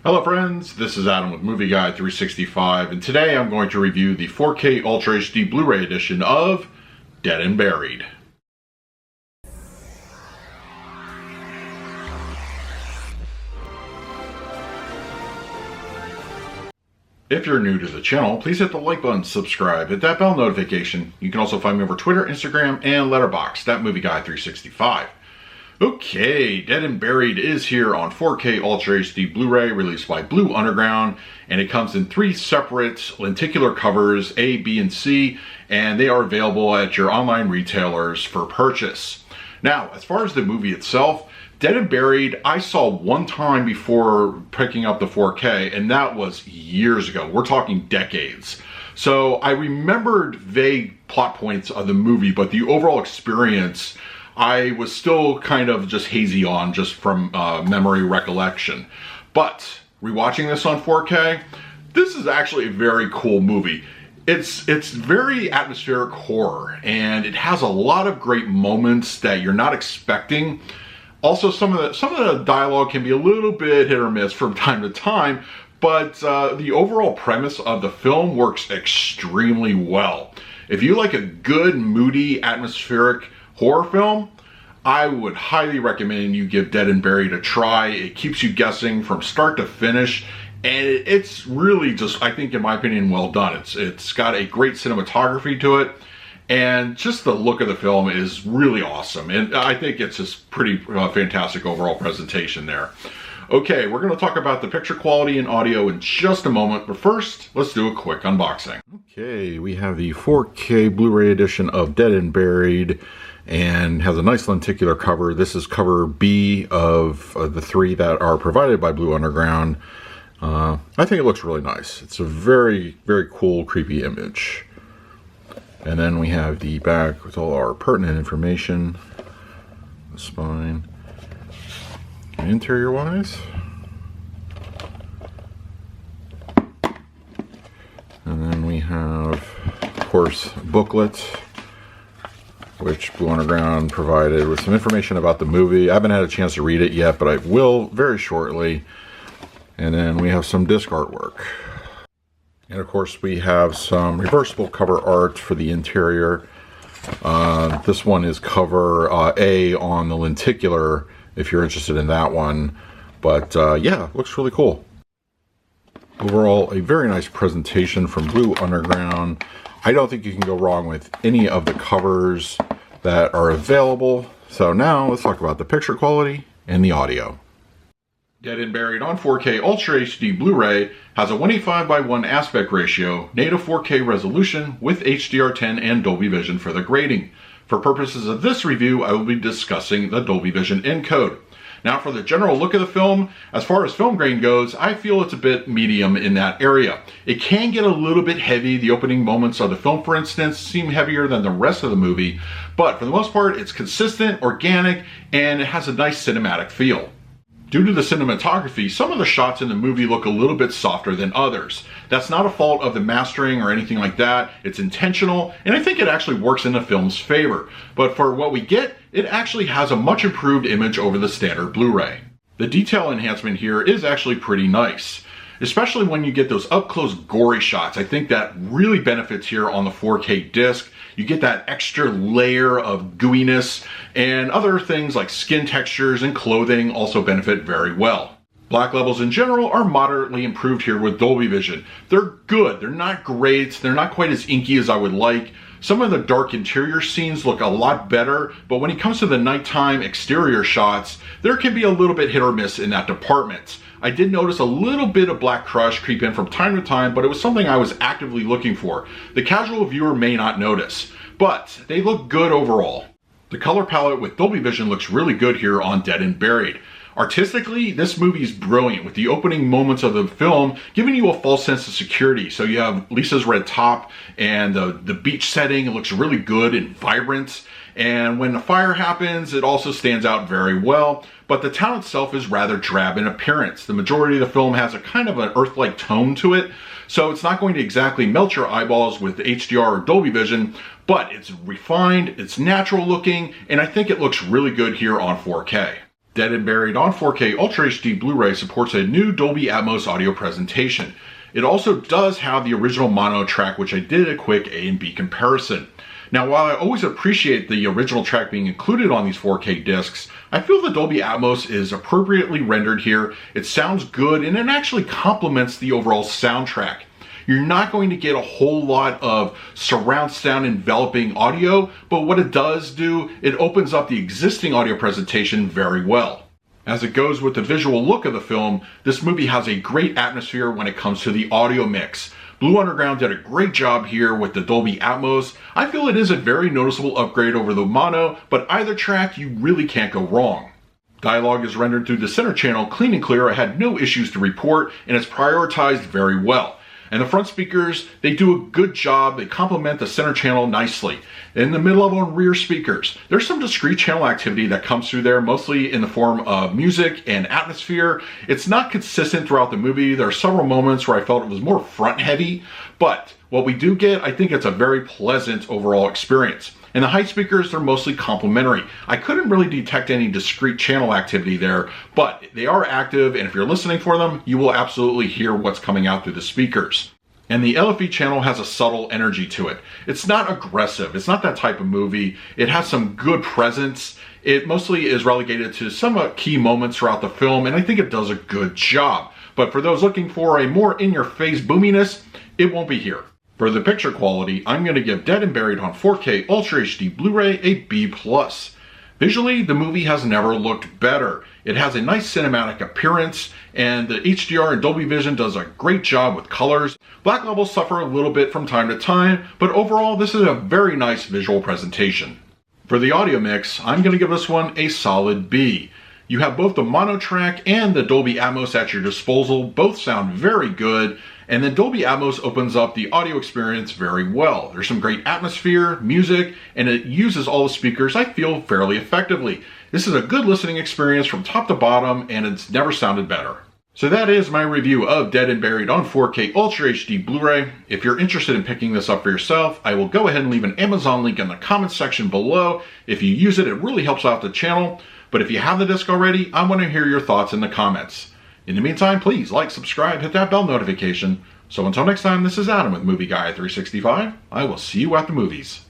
Hello friends, this is Adam with Movie Guide 365, and today I'm going to review the 4K Ultra HD Blu-ray edition of Dead and Buried. If you're new to the channel, please hit the like button, subscribe, hit that bell notification. You can also find me over Twitter, Instagram, and Letterboxd at Movie Guide 365. Okay, Dead and Buried is here on 4K Ultra HD Blu-ray, released by Blue Underground, and it comes in 3 separate lenticular covers, A, B, and C, and they are available at your online retailers for purchase. Now, as far as the movie itself, Dead and Buried, I saw one time before picking up the 4K, and that was years ago. We're talking decades. So I remembered vague plot points of the movie, but the overall experience, I was still kind of just hazy on, just from memory recollection. But rewatching this on 4K, this is actually a very cool movie. It's very atmospheric horror, and it has a lot of great moments that you're not expecting. Also, some of the dialogue can be a little bit hit or miss from time to time, but the overall premise of the film works extremely well. If you like a good, moody, atmospheric horror film, I would highly recommend you give Dead and Buried a try. It keeps you guessing from start to finish, and it's really just, I think in my opinion, well done. It's got a great cinematography to it, and just the look of the film is really awesome, and I think it's just pretty fantastic overall presentation there. Okay, we're going to talk about the picture quality and audio in just a moment, but first, let's do a quick unboxing. Okay, we have the 4K Blu-ray edition of Dead and Buried, and has a nice lenticular cover. This is cover B of the 3 that are provided by Blue Underground. I think it looks really nice. It's a very, very cool, creepy image. And then we have the back with all our pertinent information, the spine, and interior-wise. And then we have, of course, a booklet, which Blue Underground provided with some information about the movie. I haven't had a chance to read it yet, but I will very shortly. And then we have some disc artwork. And of course we have some reversible cover art for the interior. This one is cover A on the lenticular, if you're interested in that one. But yeah, looks really cool. Overall, a very nice presentation from Blue Underground. I don't think you can go wrong with any of the covers that are available. So now let's talk about the picture quality and the audio. Dead and Buried on 4K Ultra HD Blu-ray has a 185:1 aspect ratio, native 4K resolution with HDR10 and Dolby Vision for the grading. For purposes of this review, I will be discussing the Dolby Vision encode. Now for the general look of the film, as far as film grain goes, I feel it's a bit medium in that area. It can get a little bit heavy. The opening moments of the film, for instance, seem heavier than the rest of the movie, but for the most part, it's consistent, organic, and it has a nice cinematic feel. Due to the cinematography, some of the shots in the movie look a little bit softer than others. That's not a fault of the mastering or anything like that. It's intentional, and I think it actually works in the film's favor. But for what we get, it actually has a much improved image over the standard Blu-ray. The detail enhancement here is actually pretty nice, especially when you get those up-close gory shots. I think that really benefits here on the 4K disc. You get that extra layer of gooiness, and other things like skin textures and clothing also benefit very well. Black levels in general are moderately improved here with Dolby Vision. They're good, they're not great, they're not quite as inky as I would like. Some of the dark interior scenes look a lot better, but when it comes to the nighttime exterior shots, there can be a little bit hit or miss in that department. I did notice a little bit of black crush creep in from time to time, but it was something I was actively looking for. The casual viewer may not notice, but they look good overall. The color palette with Dolby Vision looks really good here on Dead and Buried. Artistically, this movie is brilliant, with the opening moments of the film giving you a false sense of security. So you have Lisa's red top and the beach setting. It looks really good and vibrant. And when the fire happens, it also stands out very well. But the town itself is rather drab in appearance. The majority of the film has a kind of an Earth-like tone to it. So it's not going to exactly melt your eyeballs with HDR or Dolby Vision, but it's refined, it's natural looking, and I think it looks really good here on 4K. Dead and Buried on 4K Ultra HD Blu-ray supports a new Dolby Atmos audio presentation. It also does have the original mono track, which I did a quick A and B comparison. Now, while I always appreciate the original track being included on these 4K discs, I feel the Dolby Atmos is appropriately rendered here. It sounds good and it actually complements the overall soundtrack. You're not going to get a whole lot of surround sound enveloping audio, but what it does do, it opens up the existing audio presentation very well. As it goes with the visual look of the film, this movie has a great atmosphere when it comes to the audio mix. Blue Underground did a great job here with the Dolby Atmos. I feel it is a very noticeable upgrade over the mono, but either track you really can't go wrong. Dialogue is rendered through the center channel clean and clear. I had no issues to report, and it's prioritized very well. And the front speakers, they do a good job. They complement the center channel nicely. In the mid-level and rear speakers, there's some discrete channel activity that comes through there, mostly in the form of music and atmosphere. It's not consistent throughout the movie. There are several moments where I felt it was more front-heavy, but what we do get, I think it's a very pleasant overall experience. And the high speakers, they're mostly complementary. I couldn't really detect any discrete channel activity there, but they are active, and if you're listening for them, you will absolutely hear what's coming out through the speakers. And the LFE channel has a subtle energy to it. It's not aggressive. It's not that type of movie. It has some good presence. It mostly is relegated to somewhat key moments throughout the film, and I think it does a good job. But for those looking for a more in-your-face boominess, it won't be here. For the picture quality, I'm going to give Dead and Buried on 4K Ultra HD Blu-ray a B+. Visually, the movie has never looked better. It has a nice cinematic appearance, and the HDR and Dolby Vision does a great job with colors. Black levels suffer a little bit from time to time, but overall, this is a very nice visual presentation. For the audio mix, I'm going to give this one a solid B. You have both the mono track and the Dolby Atmos at your disposal. Both sound very good. And then Dolby Atmos opens up the audio experience very well. There's some great atmosphere, music, and it uses all the speakers, I feel, fairly effectively. This is a good listening experience from top to bottom, and it's never sounded better. So that is my review of Dead and Buried on 4K Ultra HD Blu-ray. If you're interested in picking this up for yourself, I will go ahead and leave an Amazon link in the comments section below. If you use it, it really helps out the channel. But if you have the disc already, I want to hear your thoughts in the comments. In the meantime, please like, subscribe, hit that bell notification. So until next time, this is Adam with Movie Guy 365. I will see you at the movies.